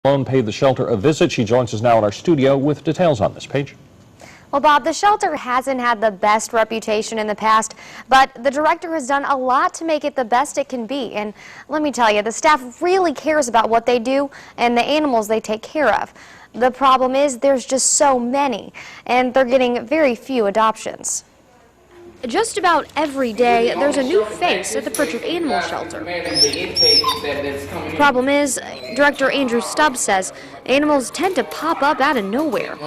Malone paid the shelter a visit. She joins us now in our studio with details on this. Paige. Well, Bob, the shelter hasn't had the best reputation in the past, but the director has done a lot to make it the best it can be. And let me tell you, the staff really cares about what they do and the animals they take care of. The problem is there's just so many, and they're getting very few adoptions. Just about every day, there's a new face at the Prichard Animal Shelter. The problem is, Director Andrew Stubbs says animals tend to pop up out of nowhere.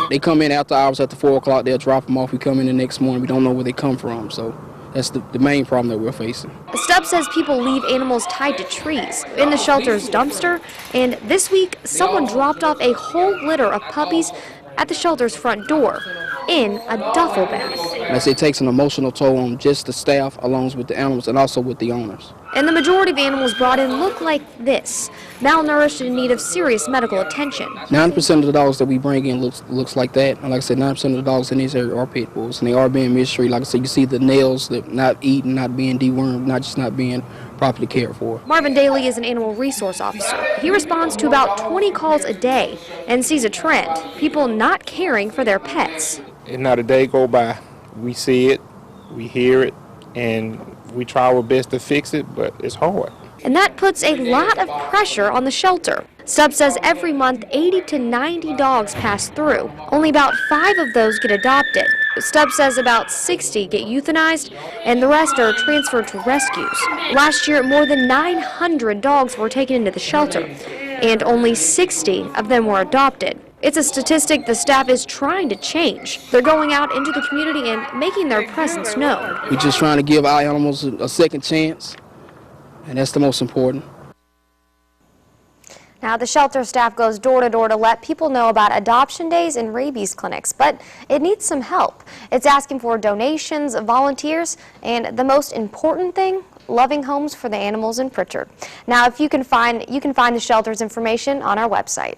They come in after hours, after 4 o'clock, they'll drop them off. We come in the next morning, we don't know where they come from, so that's the main problem that we're facing. Stubbs says people leave animals tied to trees, in the shelter's dumpster, and this week, someone dropped off a whole litter of puppies at the shelter's front door in a duffel bag. It takes an emotional toll on just the staff, along with the animals, and also with the owners. And the majority of animals brought in look like this, malnourished and in need of serious medical attention. 90% of the dogs that we bring in looks like that. And like I said, 90% of the dogs in this area are pit bulls, and they are being mistreated. Like I said, you see the nails that not eaten, not being dewormed, not being properly cared for. Marvin Daly is an animal resource officer. He responds to about 20 calls a day and sees a trend, people not caring for their pets. And not a day go by, we see it, we hear it, and we try our best to fix it, but it's hard. And that puts a lot of pressure on the shelter. Stubbs says every month 80 to 90 dogs pass through. Only about 5 of those get adopted. Stubbs says about 60 get euthanized and the rest are transferred to rescues. Last year, more than 900 dogs were taken into the shelter, and only 60 of them were adopted. It's a statistic the staff is trying to change. They're going out into the community and making their presence known. We're just trying to give our animals a second chance, and that's the most important. Now, the shelter staff goes door to door to let people know about adoption days and rabies clinics, but it needs some help. It's asking for donations, volunteers, and the most important thing, loving homes for the animals in Prichard. Now, if you can find the shelter's information on our website.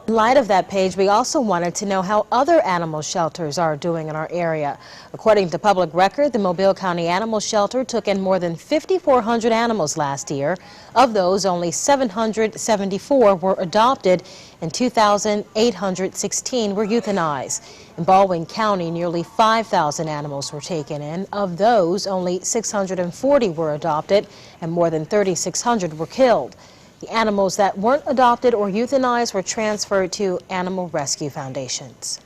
In light of that, Paige, we also wanted to know how other animal shelters are doing in our area. According to public record, the Mobile County Animal Shelter took in more than 5,400 animals last year. Of those, only 774 were adopted and 2,816 were euthanized. In Baldwin County, nearly 5,000 animals were taken in. Of those, only 640 were adopted and more than 3,600 were killed. The animals that weren't adopted or euthanized were transferred to animal rescue foundations.